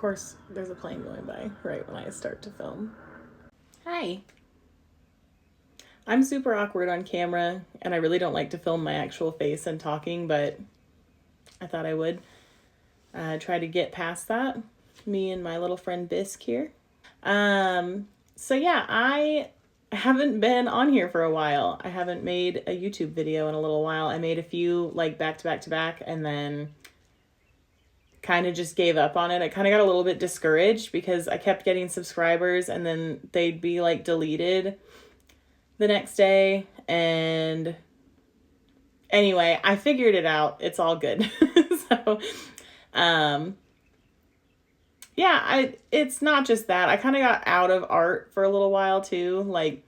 course, there's a plane going by right when I start to film. Hi. I'm super awkward on camera, and I really don't like to film my actual face and talking, but I thought I would try to get past that. Me and my little friend Bisque here. So yeah, I haven't been on here for a while. I haven't made a YouTube video in a little while. I made a few like back to back to back, and then kind of just gave up on it. I kind of got a little bit discouraged because I kept getting subscribers and then they'd be like deleted the next day. And anyway, I figured it out. It's all good. So, yeah, it's not just that. I kind of got out of art for a little while too. Like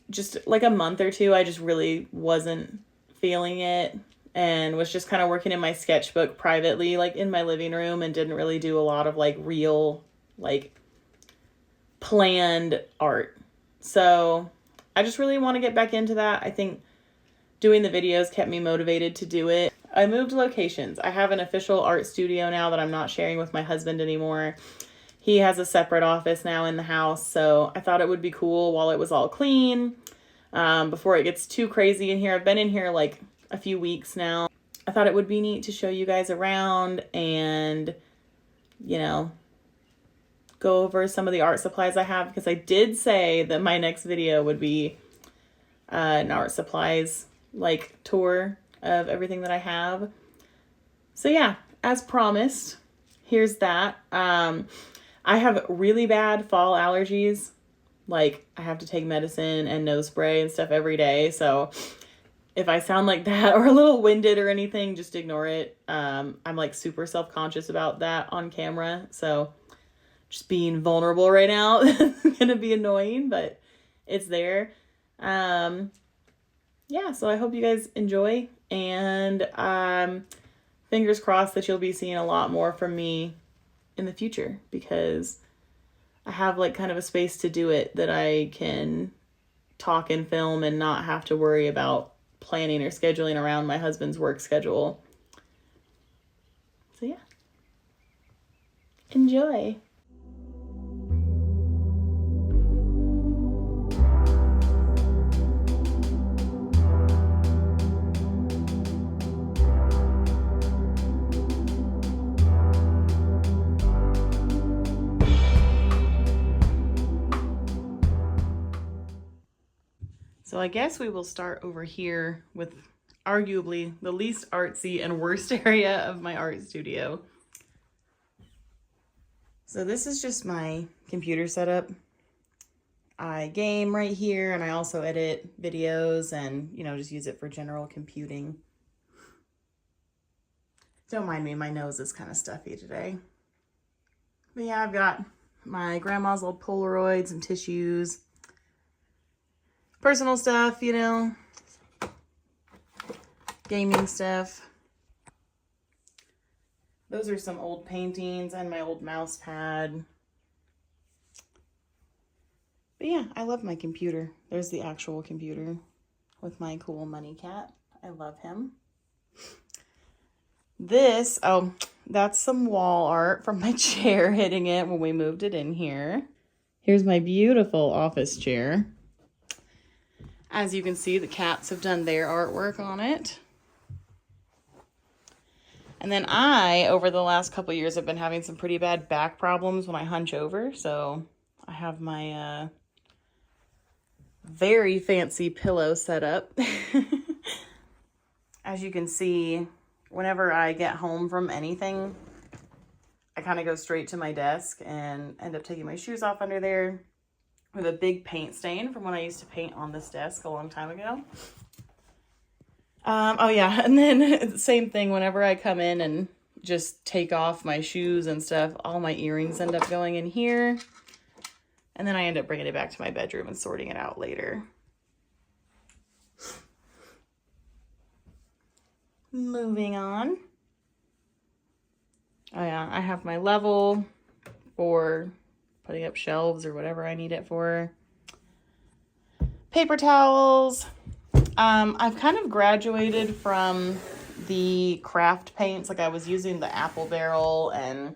just like a month or two, I just really wasn't feeling it and was just kind of working in my sketchbook privately, like in my living room, and didn't really do a lot of like real, like planned art. So I just really want to get back into that. I think doing the videos kept me motivated to do it. I moved locations. I have an official art studio now that I'm not sharing with my husband anymore. He has a separate office now in the house, so I thought it would be cool while it was all clean, before it gets too crazy in here. I've been in here like a few weeks now. I thought it would be neat to show you guys around and, you know, go over some of the art supplies I have, because I did say that my next video would be an art supplies like tour of everything that I have. So yeah, as promised, here's that. I have really bad fall allergies. Like I have to take medicine and nose spray and stuff every day. So if I sound like that or a little winded or anything, just ignore it. I'm like super self-conscious about that on camera. So just being vulnerable right now is gonna be annoying, but it's there. Yeah, so I hope you guys enjoy, and fingers crossed that you'll be seeing a lot more from me in the future, because I have like kind of a space to do it that I can talk and film and not have to worry about planning or scheduling around my husband's work schedule. So yeah, enjoy. So I guess we will start over here with arguably the least artsy and worst area of my art studio. So this is just my computer setup. I game right here, and I also edit videos and, you know, just use it for general computing. Don't mind me, my nose is kind of stuffy today. But yeah, I've got my grandma's old Polaroids and tissues. Personal stuff, you know, gaming stuff. Those are some old paintings and my old mouse pad. But yeah, I love my computer. There's the actual computer with my cool money cat. I love him. This, oh, that's some wall art from my chair hitting it when we moved it in here. Here's my beautiful office chair. As you can see, the cats have done their artwork on it. And then over the last couple years, have been having some pretty bad back problems when I hunch over. So I have my very fancy pillow set up. As you can see, whenever I get home from anything, I kind of go straight to my desk and end up taking my shoes off under there. With a big paint stain from when I used to paint on this desk a long time ago. Oh yeah, and then same thing, whenever I come in and just take off my shoes and stuff, all my earrings end up going in here. And then I end up bringing it back to my bedroom and sorting it out later. Moving on. Oh yeah, I have my level for putting up shelves or whatever I need it for. Paper towels. I've kind of graduated from the craft paints. Like I was using the apple barrel and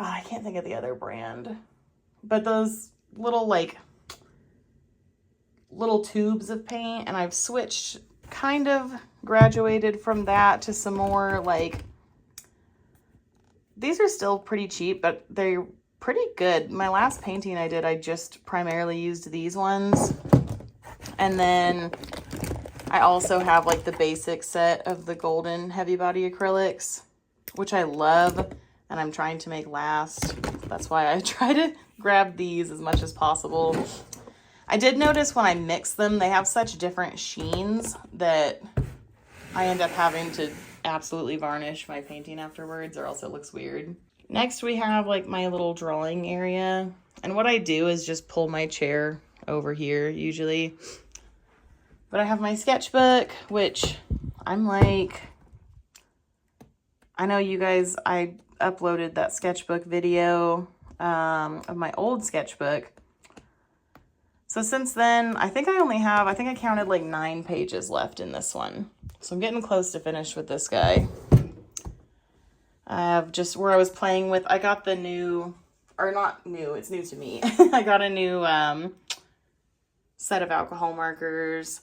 I can't think of the other brand, but those little like little tubes of paint, and I've switched, kind of graduated from that to some more like, these are still pretty cheap, but they're pretty good. My last painting I did, I just primarily used these ones. And then I also have like the basic set of the golden heavy body acrylics, which I love and I'm trying to make last. That's why I try to grab these as much as possible. I did notice when I mix them, they have such different sheens that I end up having to absolutely varnish my painting afterwards, or else it looks weird. Next we have like my little drawing area. And what I do is just pull my chair over here usually. But I have my sketchbook, which I'm like, I know you guys, I uploaded that sketchbook video of my old sketchbook. So since then, I think I counted like 9 pages left in this one. So I'm getting close to finish with this guy. I have just where I was playing with, I got the new, or not new, it's new to me. I got a new set of alcohol markers.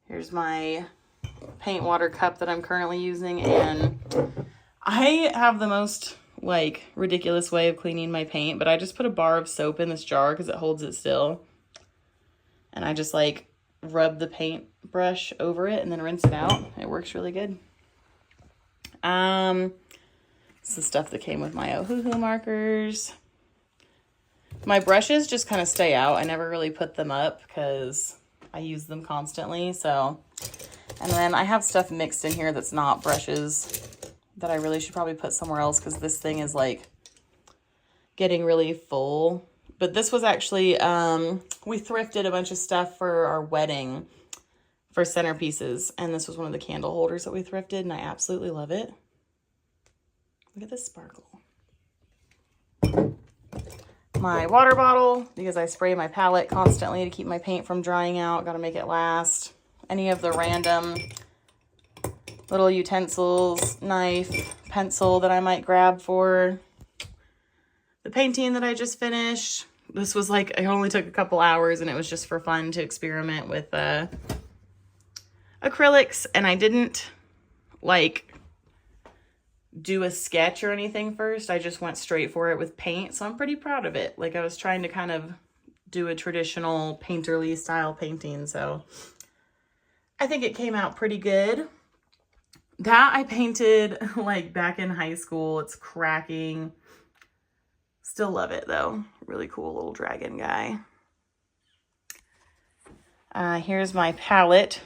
Here's my paint water cup that I'm currently using. And I have the most like ridiculous way of cleaning my paint, but I just put a bar of soap in this jar because it holds it still. And I just like rub the paint brush over it and then rinse it out. It works really good. It's the stuff that came with my Ohuhu markers. My brushes just kind of stay out. I never really put them up because I use them constantly. So, and then I have stuff mixed in here that's not brushes that I really should probably put somewhere else because this thing is like getting really full. But this was actually, we thrifted a bunch of stuff for our wedding for centerpieces. And this was one of the candle holders that we thrifted, and I absolutely love it. Look at this sparkle. My water bottle, because I spray my palette constantly to keep my paint from drying out. Got to make it last. Any of the random little utensils, knife, pencil that I might grab for the painting that I just finished. This was like, it only took a couple hours and it was just for fun to experiment with acrylics. And I didn't like do a sketch or anything first. I just went straight for it with paint. So I'm pretty proud of it. Like I was trying to kind of do a traditional painterly style painting. So I think it came out pretty good. That I painted like back in high school. It's cracking. Still love it though. Really cool little dragon guy. Here's my palette.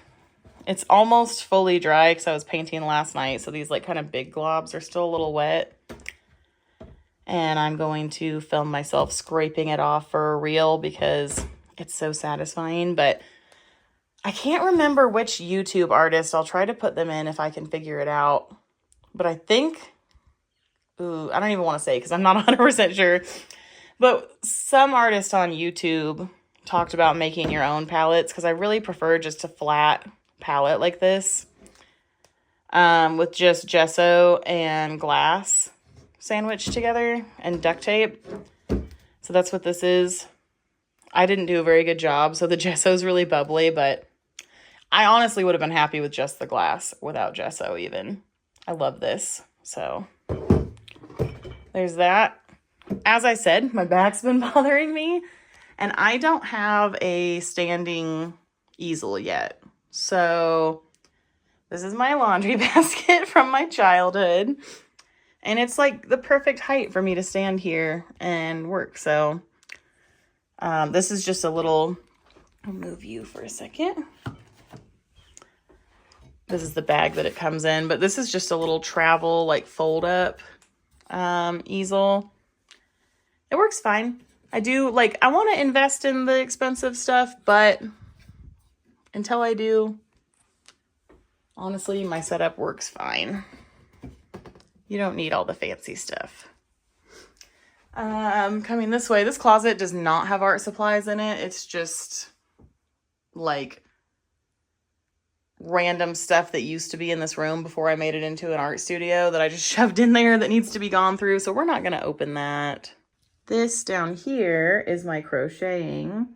It's almost fully dry because I was painting last night. So these like kind of big globs are still a little wet. And I'm going to film myself scraping it off for a reel because it's so satisfying. But I can't remember which YouTube artist. I'll try to put them in if I can figure it out. But I think... Ooh, I don't even want to say because I'm not 100% sure. But some artist on YouTube talked about making your own palettes because I really prefer just a flat palette like this with just gesso and glass sandwiched together and duct tape. So that's what this is. I didn't do a very good job, so the gesso is really bubbly, but I honestly would have been happy with just the glass without gesso even. I love this, so... There's that. As I said, my back's been bothering me, and I don't have a standing easel yet. So this is my laundry basket from my childhood, and it's like the perfect height for me to stand here and work. So this is just a little, I'll move you for a second. This is the bag that it comes in, but this is just a little travel, like fold up easel. It works fine. I do like, I want to invest in the expensive stuff, but until I do, honestly, my setup works fine. You don't need all the fancy stuff. Coming this way, this closet does not have art supplies in it. It's just like random stuff that used to be in this room before I made it into an art studio that I just shoved in there that needs to be gone through. So we're not going to open that. This down here is my crocheting.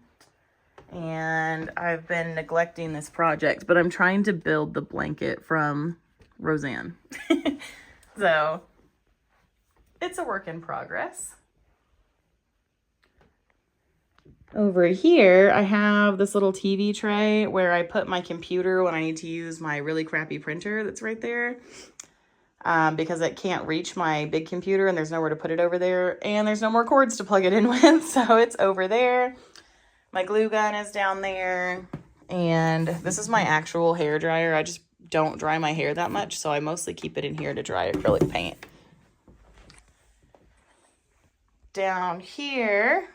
And I've been neglecting this project, but I'm trying to build the blanket from Roseanne. So it's a work in progress. Over here, I have this little TV tray where I put my computer when I need to use my really crappy printer that's right there. Because it can't reach my big computer and there's nowhere to put it over there. And there's no more cords to plug it in with, so it's over there. My glue gun is down there. And this is my actual hair dryer. I just don't dry my hair that much, so I mostly keep it in here to dry acrylic paint. Down here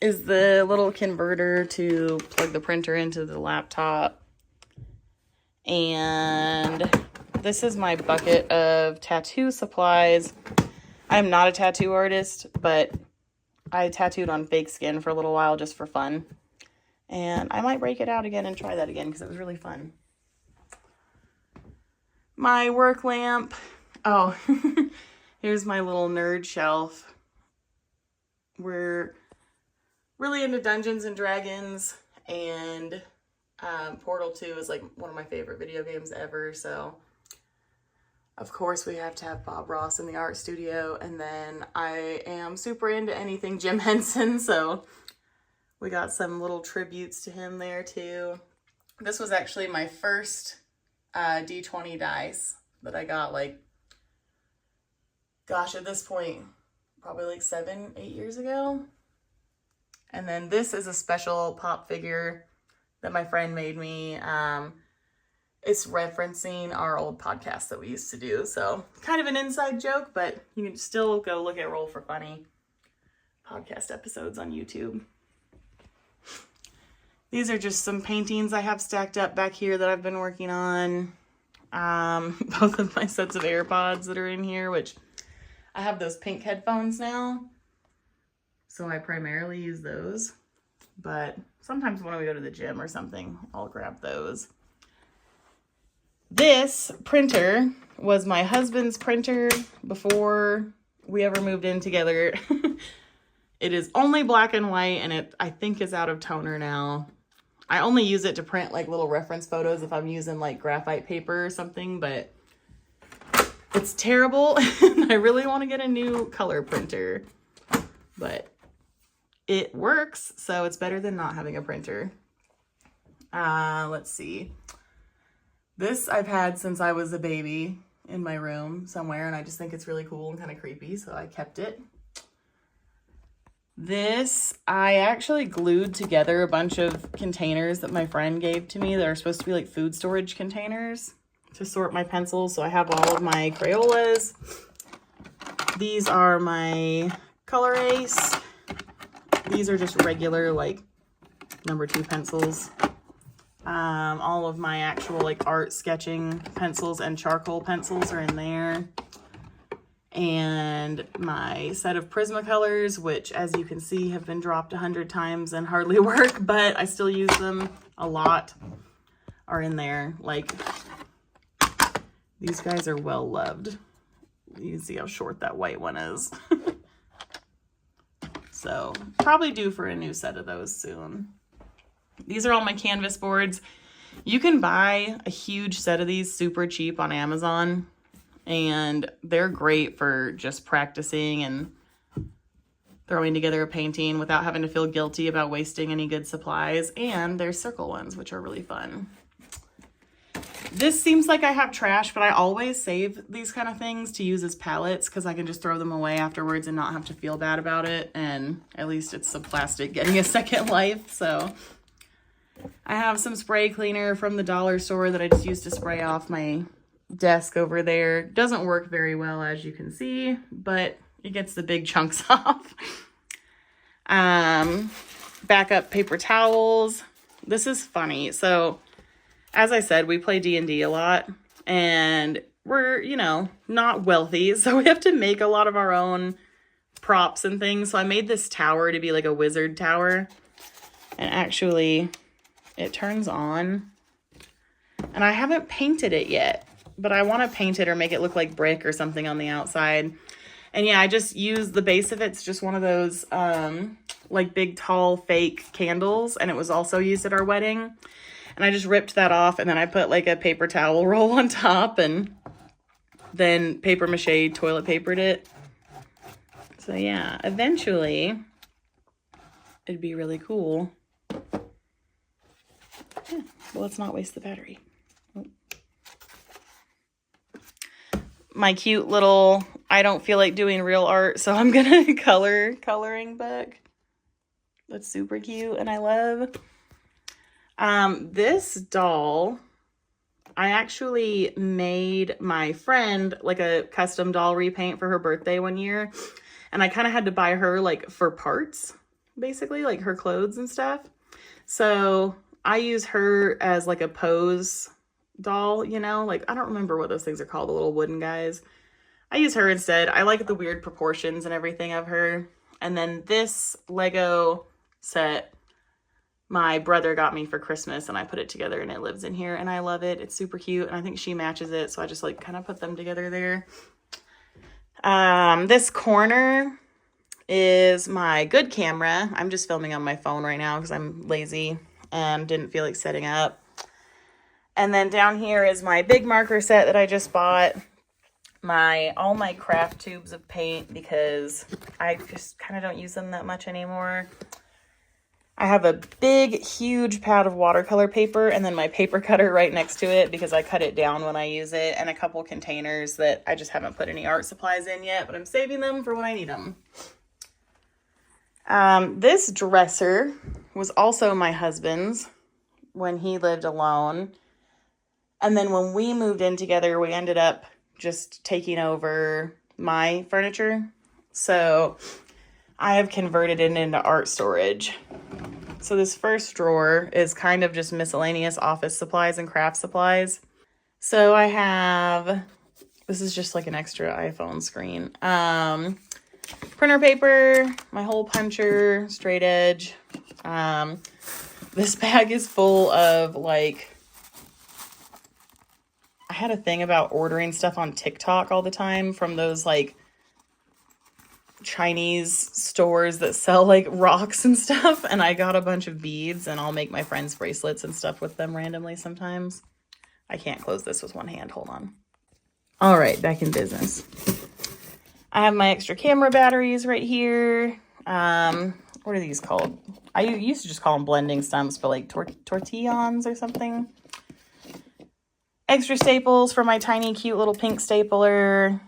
is the little converter to plug the printer into the laptop. And this is my bucket of tattoo supplies. I'm not a tattoo artist, but I tattooed on fake skin for a little while just for fun. And I might break it out again and try that again because it was really fun. My work lamp. Oh, here's my little nerd shelf. We're really into Dungeons and Dragons, and Portal 2 is like one of my favorite video games ever, so of course we have to have Bob Ross in the art studio. And then I am super into anything Jim Henson, so we got some little tributes to him there too. This was actually my first D20 dice that I got, like, gosh, at this point probably like 7-8 years ago. And then this is a special pop figure that my friend made me. It's referencing our old podcast that we used to do. So kind of an inside joke, but you can still go look at Roll for Funny podcast episodes on YouTube. These are just some paintings I have stacked up back here that I've been working on. Both of my sets of AirPods that are in here, which I have those pink headphones now. So I primarily use those. But sometimes when we go to the gym or something, I'll grab those. This printer was my husband's printer before we ever moved in together. It is only black and white, and it, I think, is out of toner now. I only use it to print like little reference photos if I'm using like graphite paper or something, but it's terrible. I really want to get a new color printer, but it works, so it's better than not having a printer. Let's see. This I've had since I was a baby in my room somewhere, and I just think it's really cool and kind of creepy, so I kept it. This, I actually glued together a bunch of containers that my friend gave to me that are supposed to be like food storage containers to sort my pencils. So I have all of my Crayolas. These are my Color Ace. These are just regular like #2 pencils. All of my actual like art sketching pencils and charcoal pencils are in there. And my set of Prismacolors, which as you can see have been dropped 100 times and hardly work, but I still use them a lot, are in there. Like, these guys are well loved. You can see how short that white one is. So probably due for a new set of those soon. These are all my canvas boards. You can buy a huge set of these super cheap on Amazon, and they're great for just practicing and throwing together a painting without having to feel guilty about wasting any good supplies. And there's circle ones, which are really fun. This seems like I have trash, but I always save these kind of things to use as palettes because I can just throw them away afterwards and not have to feel bad about it. And at least it's some plastic getting a second life. So I have some spray cleaner from the dollar store that I just use to spray off my desk over there. Doesn't work very well, as you can see, but it gets the big chunks off. Backup paper towels. This is funny. So as I said, we play D&D a lot, and we're, you know, not wealthy, so we have to make a lot of our own props and things. So I made this tower to be like a wizard tower, and actually it turns on And I haven't painted it yet, but I want to paint it or make it look like brick or something on the outside. And yeah, I just used the base of it. It's just one of those like big, tall, fake candles. And it was also used at our wedding. And I just ripped that off. And then I put like a paper towel roll on top and then paper mache toilet papered it. So yeah, eventually it'd be really cool. Yeah, well, let's not waste the battery. Oh. My cute little, I don't feel like doing real art, so I'm gonna coloring book. That's super cute and I love. This doll, I actually made my friend like a custom doll repaint for her birthday one year. And I kind of had to buy her like for parts, basically, like her clothes and stuff. So I use her as like a pose doll, you know, like I don't remember what those things are called, the little wooden guys. I use her instead. I like the weird proportions and everything of her. And then this Lego set my brother got me for Christmas and I put it together and it lives in here and I love it. It's super cute and I think she matches it. So I just like kind of put them together there. This corner is my good camera. I'm just filming on my phone right now because I'm lazy and didn't feel like setting up. And then down here is my big marker set that I just bought. All my craft tubes of paint because I just kind of don't use them that much anymore. I have a big, huge pad of watercolor paper and then my paper cutter right next to it because I cut it down when I use it, and a couple containers that I just haven't put any art supplies in yet, but I'm saving them for when I need them. This dresser was also my husband's when he lived alone. And then when we moved in together, we ended up just taking over my furniture. So I have converted it into art storage. So this first drawer is kind of just miscellaneous office supplies and craft supplies. So I have, this is just like an extra iPhone screen. Printer paper, my hole puncher, straight edge. This bag is full of like, I had a thing about ordering stuff on TikTok all the time from those like Chinese stores that sell like rocks and stuff, and I got a bunch of beads and I'll make my friends bracelets and stuff with them randomly sometimes. I can't close this with one hand, hold on. All right, back in business. I have my extra camera batteries right here. What are these called? I used to just call them blending stumps, but like tortillons or something. Extra staples for my tiny cute little pink stapler.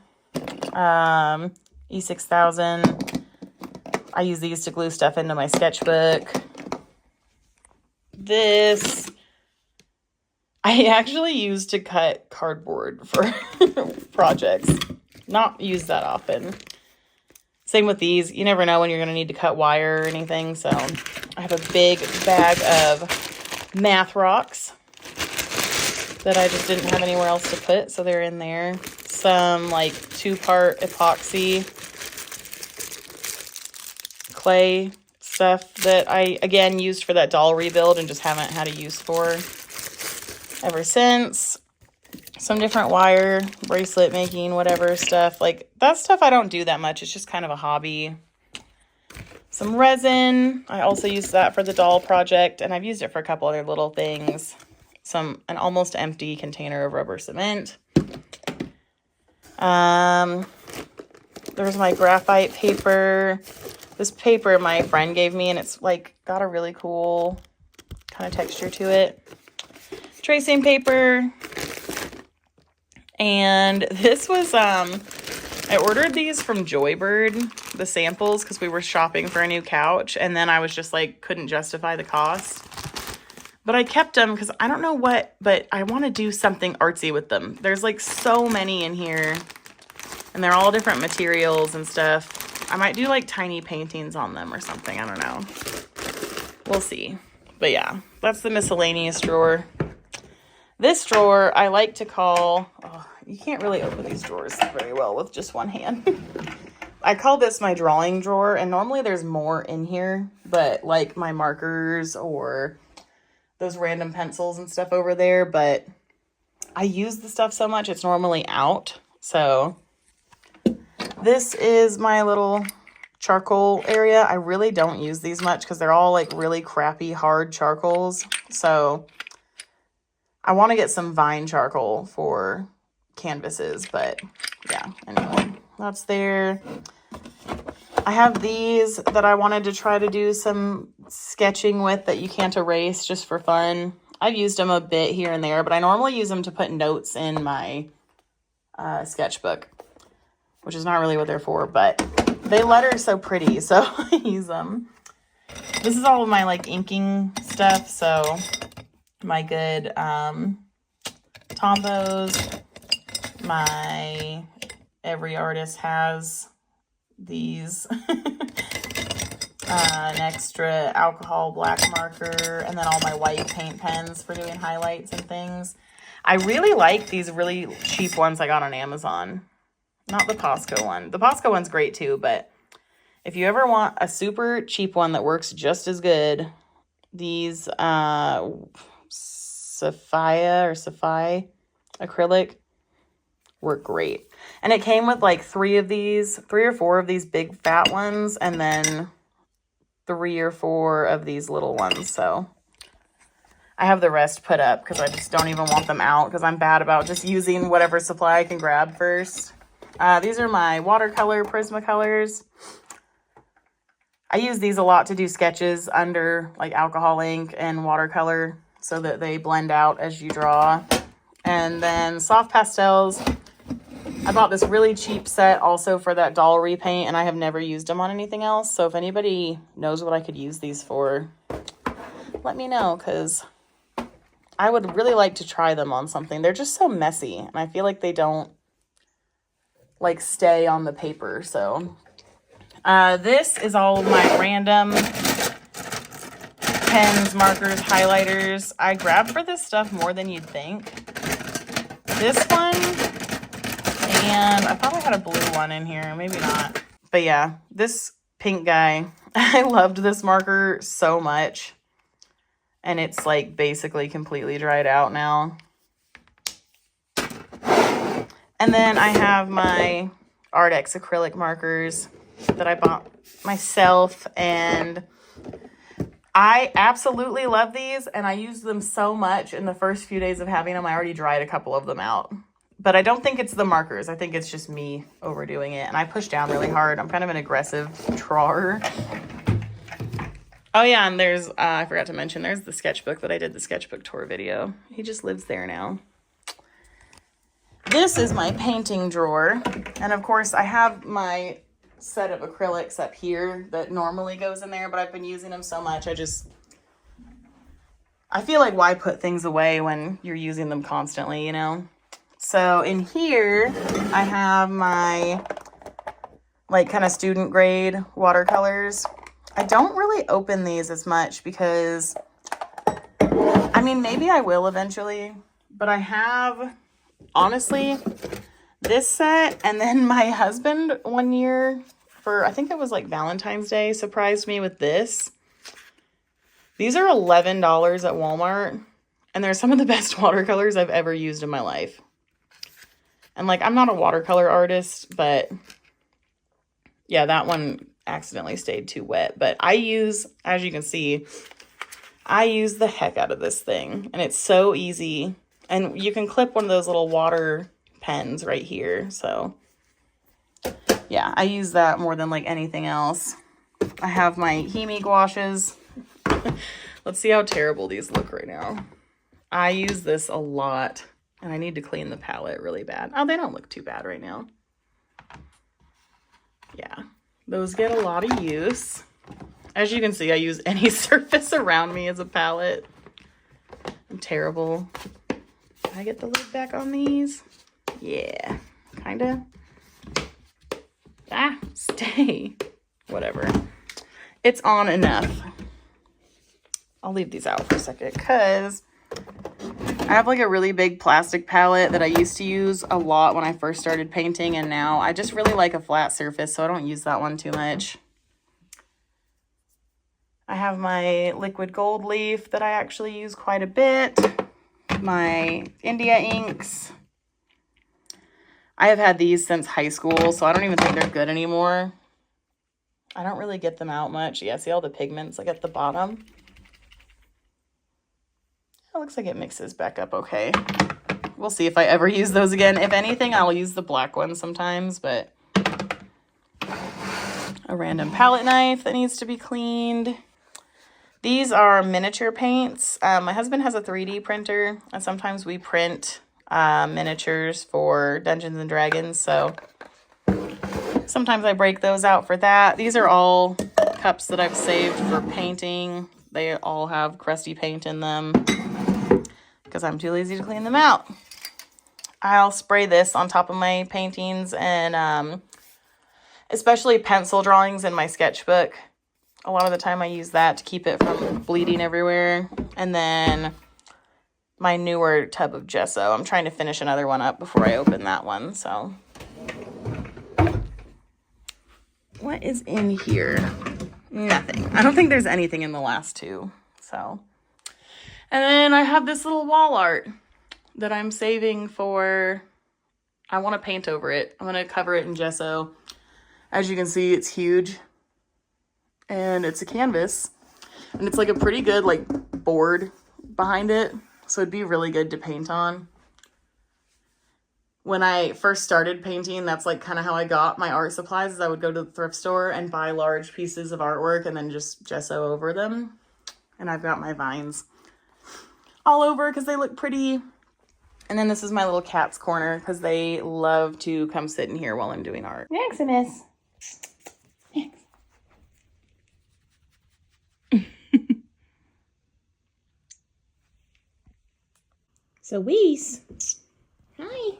E6000. I use these to glue stuff into my sketchbook. This I actually use to cut cardboard for projects. Not use that often. Same with these. You never know when you're going to need to cut wire or anything. So I have a big bag of math rocks that I just didn't have anywhere else to put. So they're in there. Some like 2-part epoxy clay stuff that I, again, used for that doll rebuild and just haven't had a use for ever since. Some different wire, bracelet making, whatever stuff. Like, that stuff I don't do that much. It's just kind of a hobby. Some resin. I also used that for the doll project, and I've used it for a couple other little things. An almost empty container of rubber cement. There's my graphite paper. This paper my friend gave me, and it's like got a really cool kind of texture to it. Tracing paper. And this was, I ordered these from Joybird, the samples, because we were shopping for a new couch. And then I was just like, couldn't justify the cost. But I kept them because I don't know what, but I want to do something artsy with them. There's like so many in here. And they're all different materials and stuff. I might do like tiny paintings on them or something. I don't know. We'll see. But yeah, that's the miscellaneous drawer. This drawer I like to call, you can't really open these drawers very well with just one hand. I call this my drawing drawer, and normally there's more in here, but like my markers or those random pencils and stuff over there. But I use the stuff so much, it's normally out. So this is my little charcoal area. I really don't use these much because they're all like really crappy, hard charcoals. So I want to get some vine charcoal for canvases, but yeah, anyway, that's there. I have these that I wanted to try to do some sketching with that you can't erase just for fun. I've used them a bit here and there, but I normally use them to put notes in my sketchbook, which is not really what they're for, but they letter so pretty, so I use them. This is all of my like inking stuff, so my good Tombos. My Every Artist has these. An extra alcohol black marker, and then all my white paint pens for doing highlights and things. I really like these really cheap ones I got on Amazon. Not the Costco one. The Costco one's great too, but if you ever want a super cheap one that works just as good, these Sapphire acrylic work great. And it came with like 3 or 4 of these big fat ones, and then 3 or 4 of these little ones. So I have the rest put up because I just don't even want them out because I'm bad about just using whatever supply I can grab first. These are my watercolor Prismacolors. I use these a lot to do sketches under like alcohol ink and watercolor so that they blend out as you draw. And then soft pastels. I bought this really cheap set also for that doll repaint, and I have never used them on anything else. So if anybody knows what I could use these for, let me know, because I would really like to try them on something. They're just so messy, and I feel like they don't like stay on the paper. So this is all of my random pens, markers, highlighters. I grab for this stuff more than you'd think. This one, and I thought I had a blue one in here, maybe not. But yeah, this pink guy, I loved this marker so much. And it's like basically completely dried out now. And then I have my Artex acrylic markers that I bought myself, and I absolutely love these, and I used them so much in the first few days of having them. I already dried a couple of them out. But I don't think it's the markers. I think it's just me overdoing it. And I push down really hard. I'm kind of an aggressive drawer. Oh, yeah, and there's, I forgot to mention, there's the sketchbook that I did the sketchbook tour video. He just lives there now. This is my painting drawer. And, of course, I have my set of acrylics up here that normally goes in there, but I've been using them so much, I feel like why put things away when you're using them constantly, you know? So in here, I have my, like, kind of student grade watercolors. I don't really open these as much because, I mean, maybe I will eventually, but I have, honestly, this set, and then my husband one year for, I think it was like Valentine's Day, surprised me with this. These are $11 at Walmart, and they're some of the best watercolors I've ever used in my life. And like, I'm not a watercolor artist, but yeah, that one accidentally stayed too wet. But I use, as you can see, I use the heck out of this thing, and it's so easy. And you can clip one of those little water pens right here. So yeah, I use that more than like anything else. I have my Hemi gouaches. Let's see how terrible these look right now. I use this a lot, and I need to clean the palette really bad. Oh, they don't look too bad right now. Yeah, those get a lot of use. As you can see, I use any surface around me as a palette. I'm terrible. Can I get the lid back on these? Yeah, kind of. Ah, stay. Whatever. It's on enough. I'll leave these out for a second because I have like a really big plastic palette that I used to use a lot when I first started painting, and now I just really like a flat surface, so I don't use that one too much. I have my liquid gold leaf that I actually use quite a bit. my India inks. I have had these since high school, so I don't even think they're good anymore. I don't really get them out much. Yeah, see all the pigments like at the bottom? It looks like it mixes back up okay. We'll see if I ever use those again. If anything, I'll use the black ones sometimes, but a random palette knife that needs to be cleaned. These are miniature paints. My husband has a 3D printer, and sometimes we print miniatures for Dungeons and Dragons, so sometimes I break those out for that. These are all cups that I've saved for painting. They all have crusty paint in them because I'm too lazy to clean them out. I'll spray this on top of my paintings and especially pencil drawings in my sketchbook. A lot of the time I use that to keep it from bleeding everywhere. And then my newer tub of gesso. I'm trying to finish another one up before I open that one. So what is in here? Nothing. I don't think there's anything in the last two. So, and then I have this little wall art that I'm saving for, I want to paint over it. I'm going to cover it in gesso. As you can see, it's huge. And it's a canvas. And it's like a pretty good like board behind it. So it'd be really good to paint on. When I first started painting, that's like kind of how I got my art supplies, is I would go to the thrift store and buy large pieces of artwork and then just gesso over them. And I've got my vines all over because they look pretty. And then this is my little cat's corner because they love to come sit in here while I'm doing art. Maximus. Max. So Weiss. Hi.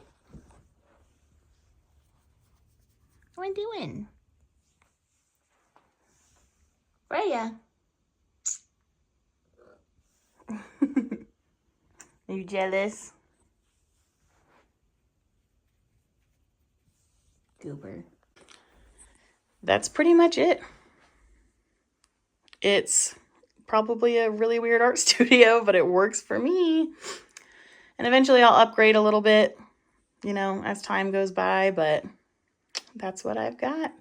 What are you doing? Freya. Are you jealous? Goober. That's pretty much it. It's probably a really weird art studio, but it works for me. And eventually I'll upgrade a little bit, you know, as time goes by, but that's what I've got.